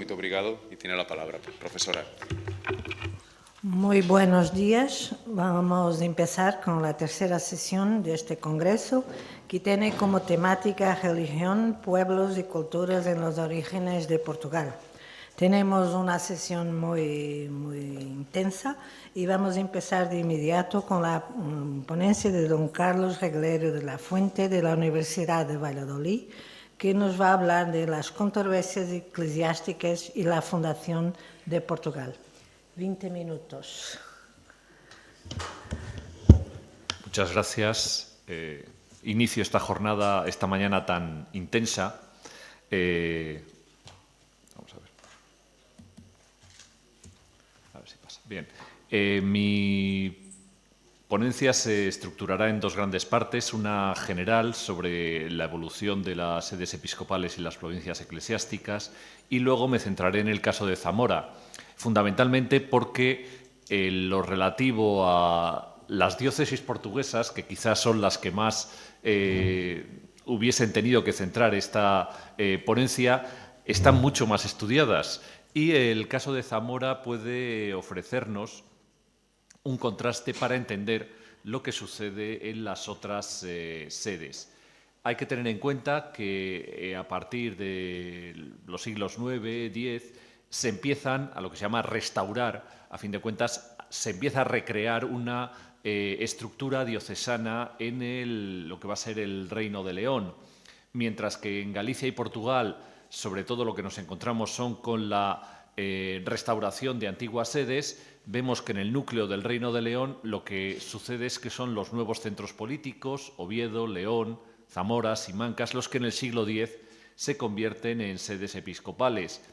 Muito obrigado y tiene la palabra, profesora. Muy buenos días. Vamos a empezar con la tercera sesión de este congreso, que tiene como temática religión, pueblos y culturas en los orígenes de Portugal. Tenemos una sesión muy intensa y vamos a empezar de inmediato con la ponencia de don Carlos Regueiro de la Fuente de la Universidad de Valladolid, que nos va a hablar de las controversias eclesiásticas y la fundación de Portugal. 20 minutos. Muchas gracias. Inicio esta jornada, esta mañana tan intensa. Vamos a ver. A ver si pasa. Bien. Mi ponencia se estructurará en dos grandes partes. Una general sobre la evolución de las sedes episcopales y las provincias eclesiásticas. Y luego me centraré en el caso de Zamora, fundamentalmente porque lo relativo a las diócesis portuguesas, que quizás son las que más hubiesen tenido que centrar esta ponencia, están mucho más estudiadas. Y el caso de Zamora puede ofrecernos un contraste para entender lo que sucede en las otras sedes. Hay que tener en cuenta que a partir de los siglos IX, X, se empiezan a lo que se llama restaurar, a fin de cuentas, se empieza a recrear una estructura diocesana en lo que va a ser el Reino de León, mientras que en Galicia y Portugal, sobre todo lo que nos encontramos son con la restauración de antiguas sedes. Vemos que en el núcleo del Reino de León lo que sucede es que son los nuevos centros políticos, Oviedo, León, Zamora, Simancas, los que en el siglo X se convierten en sedes episcopales.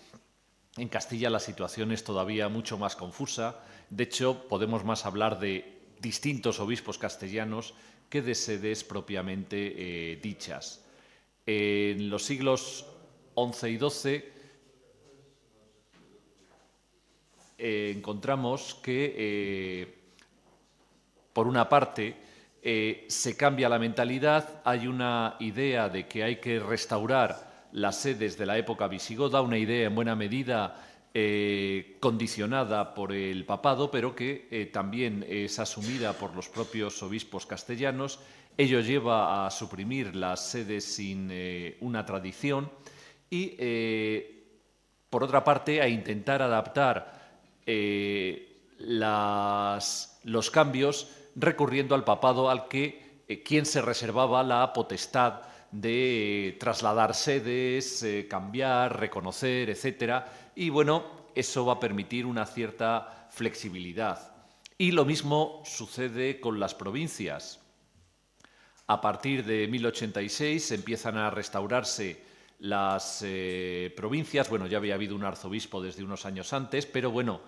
En Castilla la situación es todavía mucho más confusa. De hecho, podemos más hablar de distintos obispos castellanos que de sedes propiamente dichas. En los siglos XI y XII encontramos que, por una parte, se cambia la mentalidad, hay una idea de que hay que restaurar las sedes de la época visigoda, una idea en buena medida condicionada por el papado, pero que también es asumida por los propios obispos castellanos. Ello lleva a suprimir las sedes sin una tradición y, por otra parte, a intentar adaptar los cambios recurriendo al papado, al que quien se reservaba la potestad de trasladar sedes, cambiar, reconocer, etcétera. Y bueno, eso va a permitir una cierta flexibilidad. Y lo mismo sucede con las provincias. A partir de 1086 empiezan a restaurarse las provincias. Bueno, ya había habido un arzobispo desde unos años antes, pero bueno,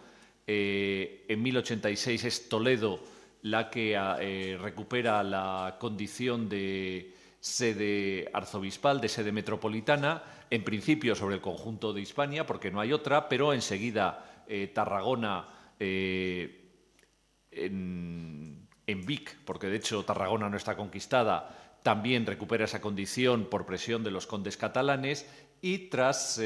en 1086 es Toledo la que recupera la condición de sede arzobispal, de sede metropolitana, en principio sobre el conjunto de Hispania, porque no hay otra, pero enseguida Tarragona en Vic, porque de hecho Tarragona no está conquistada, también recupera esa condición por presión de los condes catalanes y tras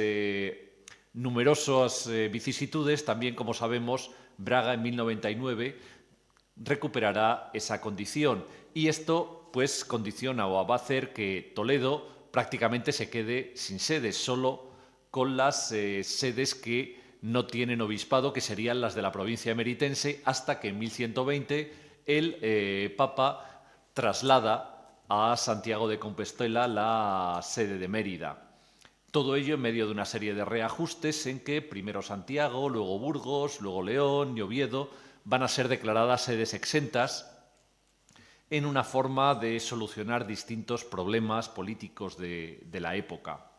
numerosas vicisitudes, también como sabemos, Braga en 1099 recuperará esa condición y esto pues condiciona o va a hacer que Toledo prácticamente se quede sin sedes, solo con las sedes que no tienen obispado, que serían las de la provincia emeritense, hasta que en 1120 el Papa traslada a Santiago de Compostela la sede de Mérida. Todo ello en medio de una serie de reajustes en que primero Santiago, luego Burgos, luego León y Oviedo van a ser declaradas sedes exentas en una forma de solucionar distintos problemas políticos de la época.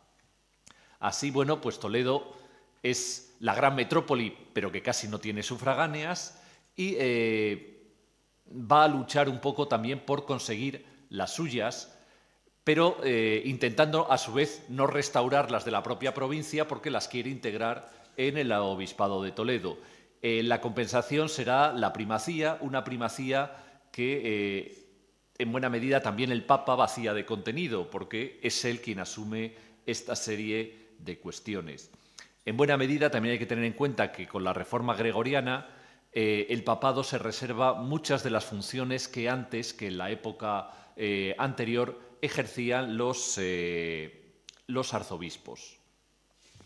Así, bueno, pues Toledo es la gran metrópoli, pero que casi no tiene sufragáneas y va a luchar un poco también por conseguir las suyas, pero intentando a su vez no restaurar las de la propia provincia porque las quiere integrar en el obispado de Toledo. La compensación será la primacía, una primacía que en buena medida también el Papa vacía de contenido, porque es él quien asume esta serie de cuestiones. En buena medida también hay que tener en cuenta que con la reforma gregoriana el papado se reserva muchas de las funciones que antes, que en la época anterior, ejercían los arzobispos.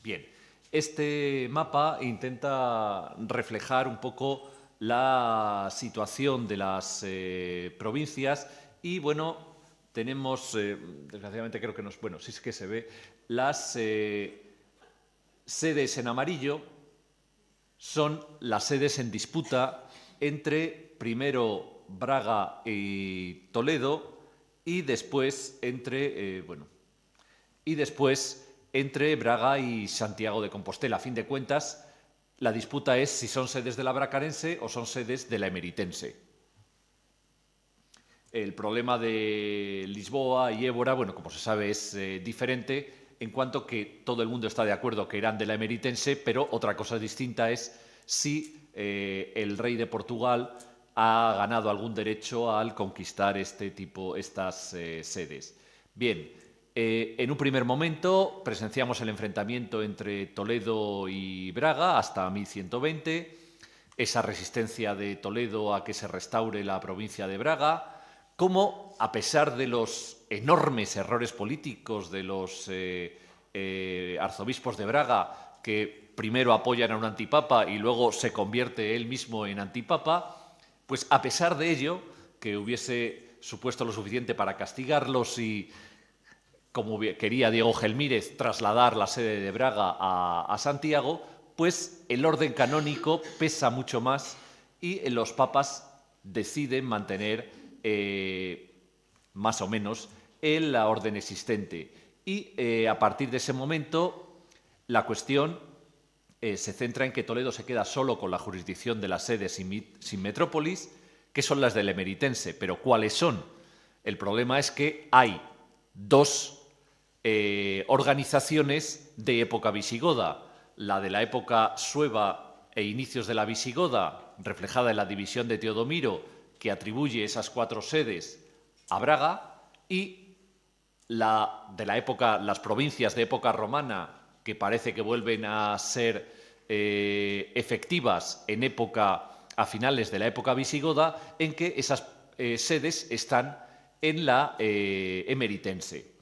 Bien, este mapa intenta reflejar un poco la situación de las provincias y, bueno, tenemos, desgraciadamente creo que no es, bueno, sí es que se ve, las sedes en amarillo son las sedes en disputa entre primero Braga y Toledo y después entre, entre Braga y Santiago de Compostela. A fin de cuentas, la disputa es si son sedes de la bracarense o son sedes de la emeritense. El problema de Lisboa y Évora, bueno, como se sabe, es diferente en cuanto que todo el mundo está de acuerdo que eran de la emeritense, pero otra cosa distinta es si el rey de Portugal ha ganado algún derecho al conquistar estas sedes. Bien, en un primer momento presenciamos el enfrentamiento entre Toledo y Braga hasta 1120, esa resistencia de Toledo a que se restaure la provincia de Braga, como, a pesar de los enormes errores políticos de los arzobispos de Braga, que primero apoyan a un antipapa y luego se convierte él mismo en antipapa, pues a pesar de ello, que hubiese supuesto lo suficiente para castigarlos y, como quería Diego Gelmírez, trasladar la sede de Braga a Santiago, pues el orden canónico pesa mucho más y los papas deciden mantener más o menos la orden existente. Y a partir de ese momento la cuestión se centra en que Toledo se queda solo con la jurisdicción de las sedes sin metrópolis, que son las del emeritense. Pero ¿cuáles son? El problema es que hay dos organizaciones de época visigoda. La de la época sueva e inicios de la visigoda, reflejada en la división de Teodomiro, que atribuye esas 4 sedes a Braga, y la de la época, las provincias de época romana, que parece que vuelven a ser efectivas a finales de la época visigoda, en que esas sedes están en la emeritense.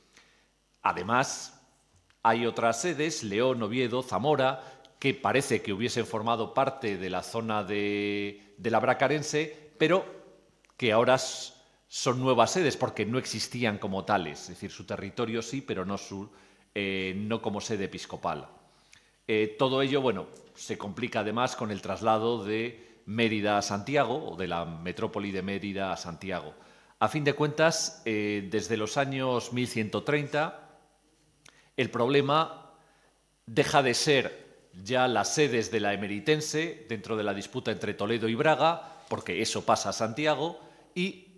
Además, hay otras sedes, León, Oviedo, Zamora, que parece que hubiesen formado parte de la zona de la bracarense, pero que ahora son nuevas sedes porque no existían como tales. Es decir, su territorio sí, pero no como sede episcopal. Todo ello, bueno, se complica además con el traslado de Mérida a Santiago, o de la metrópoli de Mérida a Santiago. A fin de cuentas, desde los años 1130, el problema deja de ser ya las sedes de la emeritense dentro de la disputa entre Toledo y Braga, porque eso pasa a Santiago, y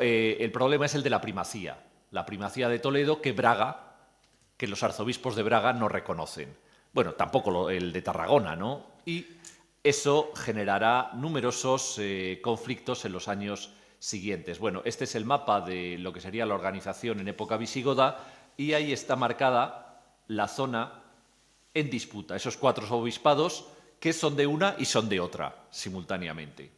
el problema es el de la primacía de Toledo que los arzobispos de Braga no reconocen. Bueno, tampoco el de Tarragona, ¿no? Y eso generará numerosos conflictos en los años siguientes. Bueno, este es el mapa de lo que sería la organización en época visigoda y ahí está marcada la zona en disputa, esos 4 obispados que son de una y son de otra simultáneamente.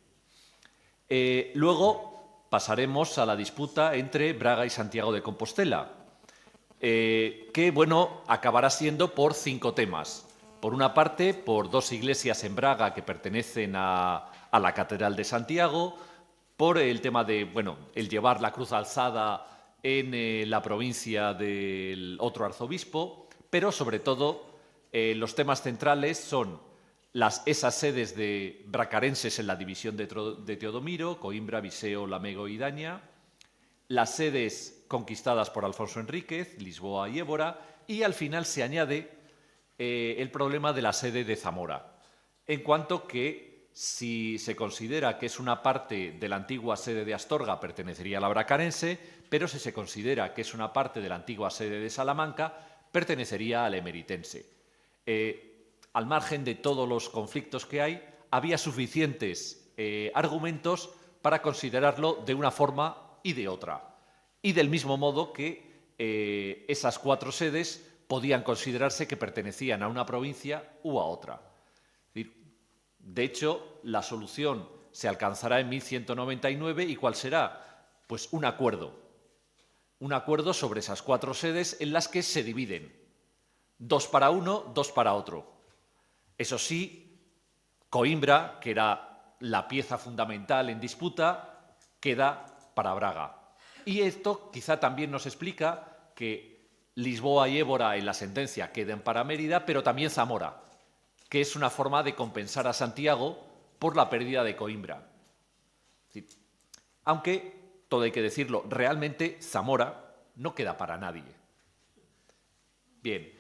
Luego pasaremos a la disputa entre Braga y Santiago de Compostela, que, bueno, acabará siendo por 5 temas. Por una parte, por 2 iglesias en Braga que pertenecen a la Catedral de Santiago, por el tema de, bueno, el llevar la cruz alzada en la provincia del otro arzobispo, pero sobre todo los temas centrales son esas sedes de bracarenses en la división de Teodomiro, Coimbra, Viseo, Lamego y Daña, las sedes conquistadas por Alfonso Enríquez, Lisboa y Évora, y al final se añade el problema de la sede de Zamora, en cuanto que si se considera que es una parte de la antigua sede de Astorga, pertenecería a la bracarense, pero si se considera que es una parte de la antigua sede de Salamanca, pertenecería a la emeritense. Al margen de todos los conflictos que hay, había suficientes argumentos para considerarlo de una forma y de otra. Y del mismo modo que esas 4 sedes podían considerarse que pertenecían a una provincia u a otra. De hecho, la solución se alcanzará en 1199 y ¿cuál será? Pues un acuerdo sobre esas 4 sedes en las que se dividen, 2 para uno, 2 para otro. Eso sí, Coimbra, que era la pieza fundamental en disputa, queda para Braga. Y esto quizá también nos explica que Lisboa y Évora en la sentencia queden para Mérida, pero también Zamora, que es una forma de compensar a Santiago por la pérdida de Coimbra. Aunque, todo hay que decirlo, realmente Zamora no queda para nadie. Bien,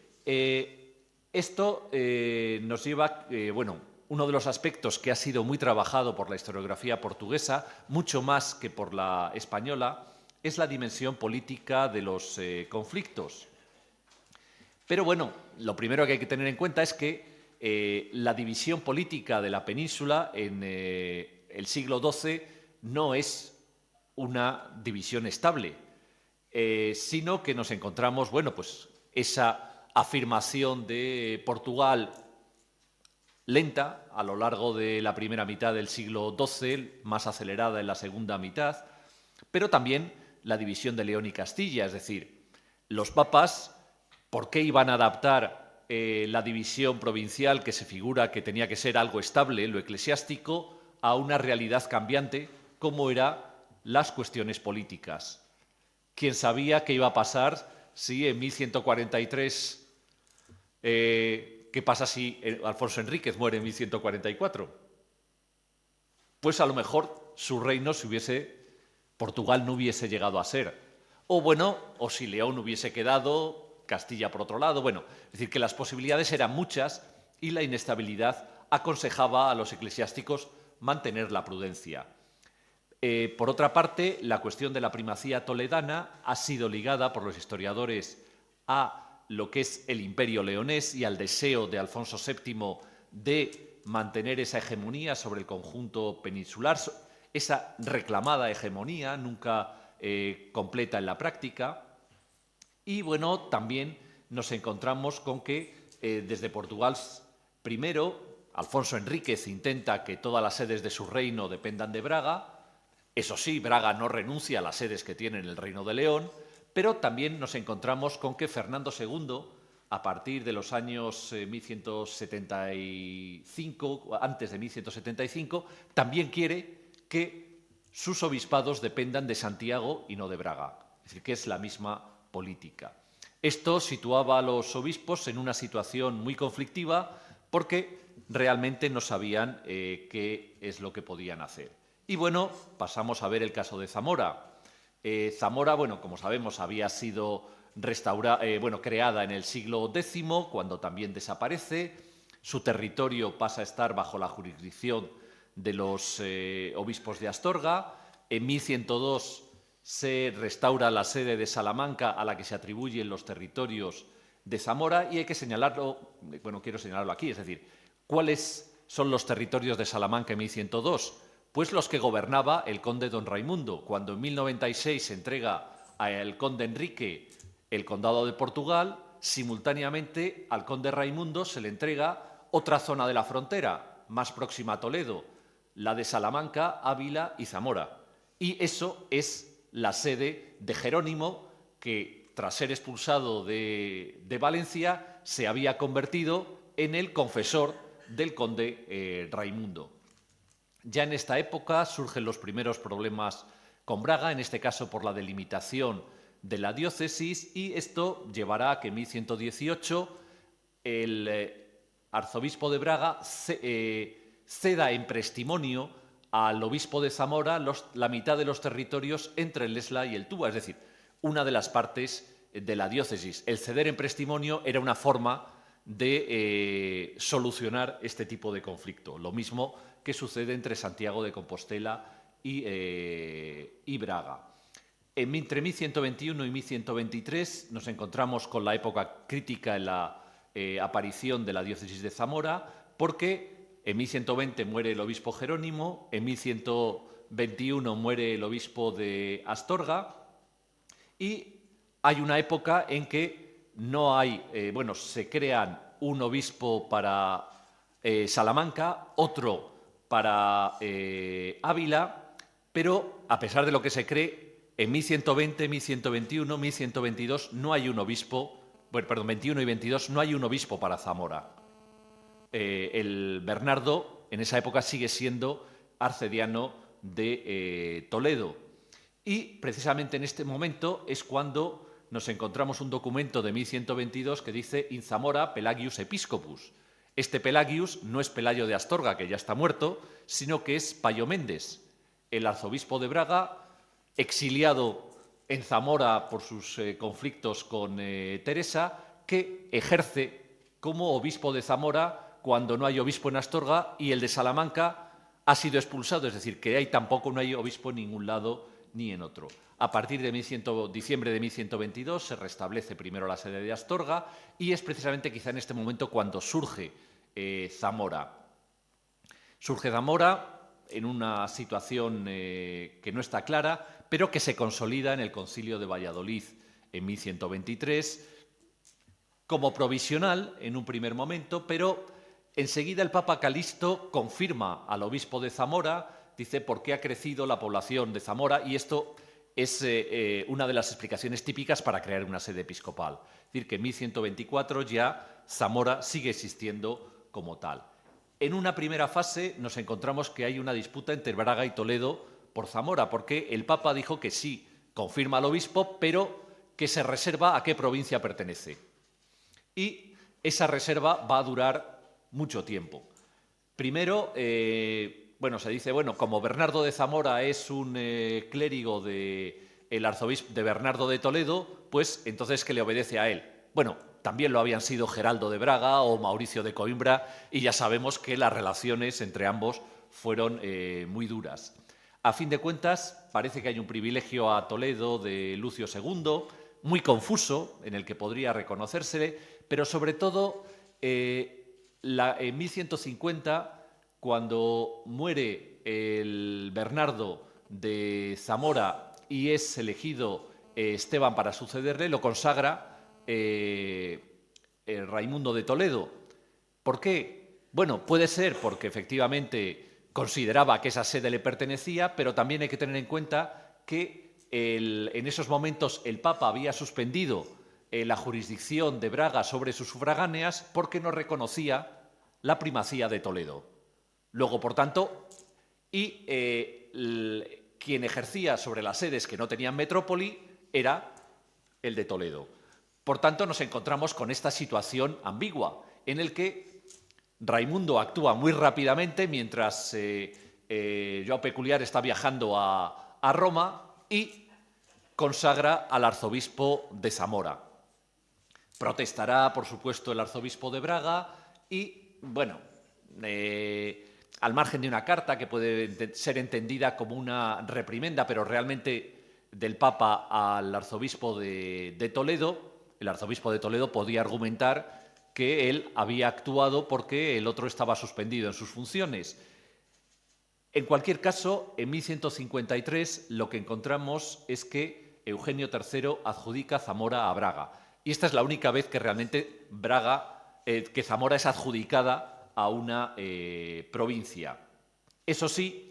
esto nos lleva, uno de los aspectos que ha sido muy trabajado por la historiografía portuguesa, mucho más que por la española, es la dimensión política de los conflictos. Pero bueno, lo primero que hay que tener en cuenta es que la división política de la península en el siglo XII no es una división estable, sino que nos encontramos, pues esa afirmación de Portugal lenta a lo largo de la primera mitad del siglo XII, más acelerada en la segunda mitad, pero también la división de León y Castilla, es decir, los papas, ¿por qué iban a adaptar la división provincial que se figura que tenía que ser algo estable, lo eclesiástico, a una realidad cambiante como eran las cuestiones políticas? ¿Quién sabía qué iba a pasar si en 1143, qué pasa si Alfonso Enríquez muere en 1144? Pues a lo mejor su reino Portugal no hubiese llegado a ser. O si León hubiese quedado, Castilla por otro lado. Es decir, que las posibilidades eran muchas y la inestabilidad aconsejaba a los eclesiásticos mantener la prudencia. Por otra parte, la cuestión de la primacía toledana ha sido ligada por los historiadores a lo que es el Imperio leonés y al deseo de Alfonso VII de mantener esa hegemonía sobre el conjunto peninsular, esa reclamada hegemonía nunca completa en la práctica. Y también nos encontramos con que desde Portugal primero, Alfonso Enríquez intenta que todas las sedes de su reino dependan de Braga. Eso sí, Braga no renuncia a las sedes que tiene en el Reino de León, pero también nos encontramos con que Fernando II, a partir de los años 1175, antes de 1175, también quiere que sus obispados dependan de Santiago y no de Braga. Es decir, que es la misma política. Esto situaba a los obispos en una situación muy conflictiva porque realmente no sabían qué es lo que podían hacer. Y pasamos a ver el caso de Zamora. Zamora, como sabemos, había sido creada en el siglo X, cuando también desaparece. Su territorio pasa a estar bajo la jurisdicción de los obispos de Astorga. En 1102 se restaura la sede de Salamanca a la que se atribuyen los territorios de Zamora y hay que señalarlo, quiero señalarlo aquí, es decir, ¿cuáles son los territorios de Salamanca en 1102? Pues los que gobernaba el conde don Raimundo. Cuando en 1096 se entrega al conde Enrique el condado de Portugal, simultáneamente al conde Raimundo se le entrega otra zona de la frontera, más próxima a Toledo, la de Salamanca, Ávila y Zamora. Y eso es la sede de Jerónimo, que tras ser expulsado de Valencia se había convertido en el confesor del conde Raimundo. Ya en esta época surgen los primeros problemas con Braga, en este caso por la delimitación de la diócesis, y esto llevará a que en 1118 el arzobispo de Braga ceda en prestimonio al obispo de Zamora la mitad de los territorios entre el Esla y el Túa, es decir, una de las partes de la diócesis. El ceder en prestimonio era una forma de solucionar este tipo de conflicto, lo mismo que sucede entre Santiago de Compostela y Braga. Entre 1121 y 1123 nos encontramos con la época crítica en la aparición de la diócesis de Zamora, porque en 1120 muere el obispo Jerónimo, en 1121 muere el obispo de Astorga y hay una época en que no hay, se crean un obispo para Salamanca, otro para Ávila, pero a pesar de lo que se cree, en 1120, 1121, 1122 no hay un obispo, 21 y 22 no hay un obispo para Zamora. El Bernardo en esa época sigue siendo arcediano de Toledo. Y precisamente en este momento es cuando nos encontramos un documento de 1122 que dice «In Zamora Pelagius Episcopus». Este Pelagius no es Pelayo de Astorga, que ya está muerto, sino que es Payo Méndez, el arzobispo de Braga, exiliado en Zamora por sus conflictos con Teresa, que ejerce como obispo de Zamora cuando no hay obispo en Astorga, y el de Salamanca ha sido expulsado, es decir, que tampoco no hay obispo en ningún lado ni en otro. A partir de diciembre de 1122 se restablece primero la sede de Astorga y es precisamente quizá en este momento cuando surge Zamora. Surge Zamora en una situación que no está clara, pero que se consolida en el Concilio de Valladolid en 1123 como provisional en un primer momento, pero enseguida el Papa Calixto confirma al obispo de Zamora, dice por qué ha crecido la población de Zamora, y esto es una de las explicaciones típicas para crear una sede episcopal. Es decir, que en 1124 ya Zamora sigue existiendo como tal. En una primera fase nos encontramos que hay una disputa entre Braga y Toledo por Zamora, porque el Papa dijo que sí, confirma al obispo, pero que se reserva a qué provincia pertenece. Y esa reserva va a durar mucho tiempo. Primero, se dice, como Bernardo de Zamora es un clérigo del arzobispo de Bernardo de Toledo, pues entonces que le obedece a él. Bueno, también lo habían sido Geraldo de Braga o Mauricio de Coimbra, y ya sabemos que las relaciones entre ambos fueron muy duras. A fin de cuentas, parece que hay un privilegio a Toledo de Lucio II, muy confuso, en el que podría reconocérsele, pero sobre todo en 1150, cuando muere el Bernardo de Zamora y es elegido Esteban para sucederle, lo consagra Raimundo de Toledo. ¿Por qué? Bueno, puede ser porque efectivamente consideraba que esa sede le pertenecía, pero también hay que tener en cuenta que en esos momentos el Papa había suspendido la jurisdicción de Braga sobre sus sufragáneas porque no reconocía la primacía de Toledo. Luego, por tanto, quien ejercía sobre las sedes que no tenían metrópoli era el de Toledo. Por tanto, nos encontramos con esta situación ambigua, en el que Raimundo actúa muy rápidamente mientras Joao Peculiar está viajando a Roma y consagra al arzobispo de Zamora. Protestará, por supuesto, el arzobispo de Braga y, al margen de una carta que puede ser entendida como una reprimenda, pero realmente del Papa al arzobispo de Toledo, el arzobispo de Toledo podía argumentar que él había actuado porque el otro estaba suspendido en sus funciones. En cualquier caso, en 1153 lo que encontramos es que Eugenio III adjudica Zamora a Braga. Y esta es la única vez que realmente que Zamora es adjudicada a una provincia. Eso sí,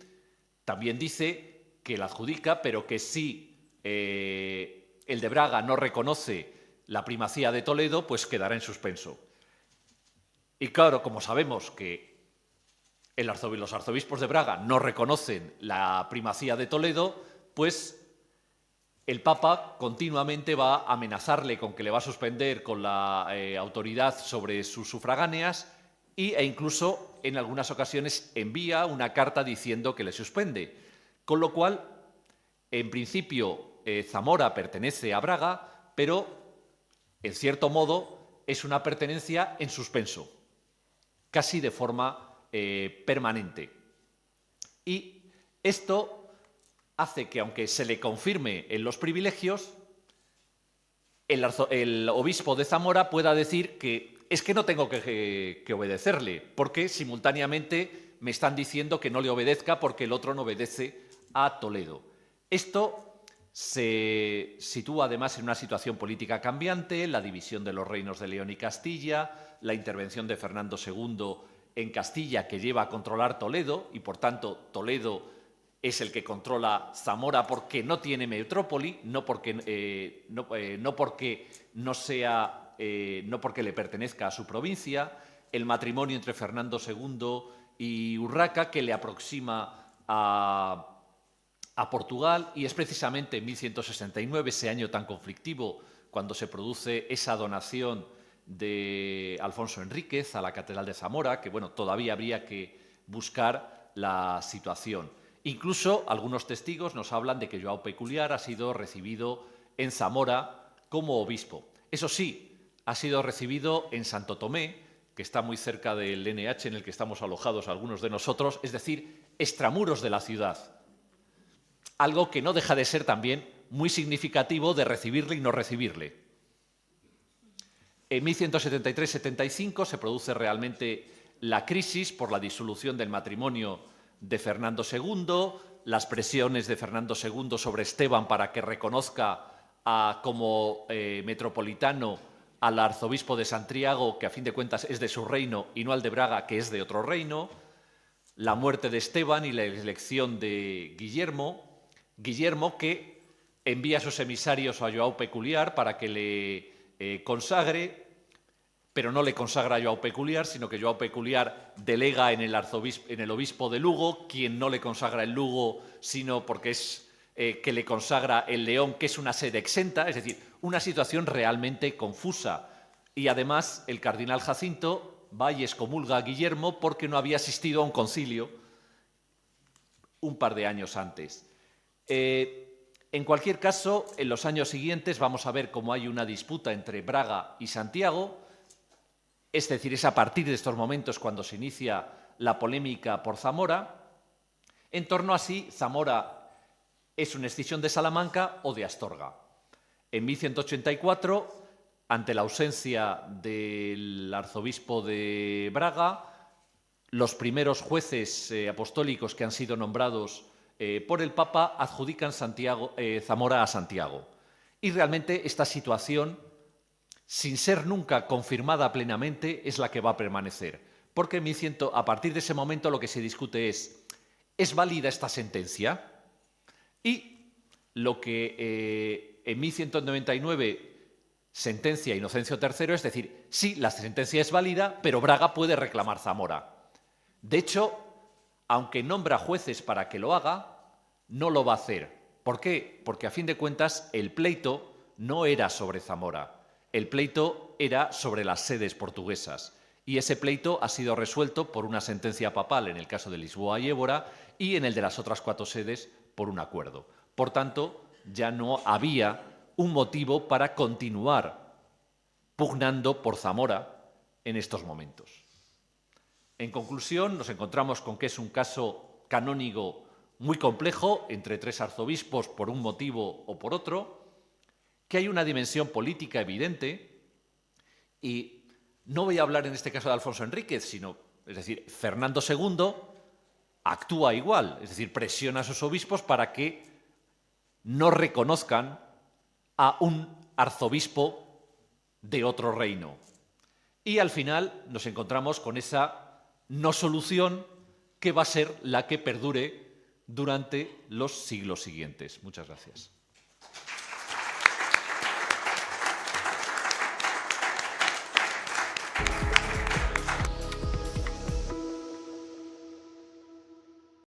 también dice que la adjudica, pero que si el de Braga no reconoce la primacía de Toledo, pues quedará en suspenso. Y claro, como sabemos que los arzobispos de Braga no reconocen la primacía de Toledo, pues el Papa continuamente va a amenazarle con que le va a suspender con la autoridad sobre sus sufragáneas e incluso en algunas ocasiones envía una carta diciendo que le suspende. Con lo cual, en principio, Zamora pertenece a Braga, pero en cierto modo es una pertenencia en suspenso, casi de forma permanente. Y esto hace que, aunque se le confirme en los privilegios, el obispo de Zamora pueda decir que es que no tengo que obedecerle, porque simultáneamente me están diciendo que no le obedezca porque el otro no obedece a Toledo. Esto Se sitúa además en una situación política cambiante, la división de los reinos de León y Castilla, la intervención de Fernando II en Castilla, que lleva a controlar Toledo, y por tanto Toledo es el que controla Zamora porque no tiene metrópoli, no porque le pertenezca a su provincia, el matrimonio entre Fernando II y Urraca, que le aproxima a Portugal, y es precisamente en 1169, ese año tan conflictivo, cuando se produce esa donación de Alfonso Enríquez a la Catedral de Zamora, que bueno, todavía habría que buscar la situación. Incluso algunos testigos nos hablan de que Joao Peculiar ha sido recibido en Zamora como obispo. Eso sí, ha sido recibido en Santo Tomé, que está muy cerca del NH en el que estamos alojados algunos de nosotros, es decir, extramuros de la ciudad. Algo que no deja de ser también muy significativo de recibirle y no recibirle. En 1173-75 se produce realmente la crisis por la disolución del matrimonio de Fernando II, las presiones de Fernando II sobre Esteban para que reconozca como metropolitano al arzobispo de Santiago, que a fin de cuentas es de su reino, y no al de Braga, que es de otro reino, la muerte de Esteban y la elección de Guillermo, que envía a sus emisarios a Joao Peculiar para que le consagre, pero no le consagra a Joao Peculiar, sino que Joao Peculiar delega en el obispo de Lugo, quien no le consagra en Lugo, sino porque es que le consagra en León, que es una sede exenta, es decir, una situación realmente confusa. Y además el cardenal Jacinto va y excomulga a Guillermo porque no había asistido a un concilio un par de años antes. En cualquier caso, en los años siguientes vamos a ver cómo hay una disputa entre Braga y Santiago, es decir, es a partir de estos momentos cuando se inicia la polémica por Zamora. En torno a si Zamora es una escisión de Salamanca o de Astorga. En 1184, ante la ausencia del arzobispo de Braga, los primeros jueces apostólicos que han sido nombrados por el Papa adjudican Zamora a Santiago. Y realmente esta situación, sin ser nunca confirmada plenamente, es la que va a permanecer. Porque a partir de ese momento lo que se discute ¿es válida esta sentencia? Y lo que en 1199 sentencia Inocencio III, es decir, sí, la sentencia es válida, pero Braga puede reclamar Zamora. De hecho, aunque nombra jueces para que lo haga, no lo va a hacer. ¿Por qué? Porque a fin de cuentas el pleito no era sobre Zamora, el pleito era sobre las sedes portuguesas. Y ese pleito ha sido resuelto por una sentencia papal en el caso de Lisboa y Évora y en el de las otras 4 sedes por un acuerdo. Por tanto, ya no había un motivo para continuar pugnando por Zamora en estos momentos. En conclusión, nos encontramos con que es un caso canónico muy complejo entre 3 arzobispos por un motivo o por otro, que hay una dimensión política evidente y no voy a hablar en este caso de Alfonso Enríquez, sino, es decir, Fernando II actúa igual, es decir, presiona a sus obispos para que no reconozcan a un arzobispo de otro reino. Y al final nos encontramos con esa no solución que va a ser la que perdure durante los siglos siguientes. Muchas gracias.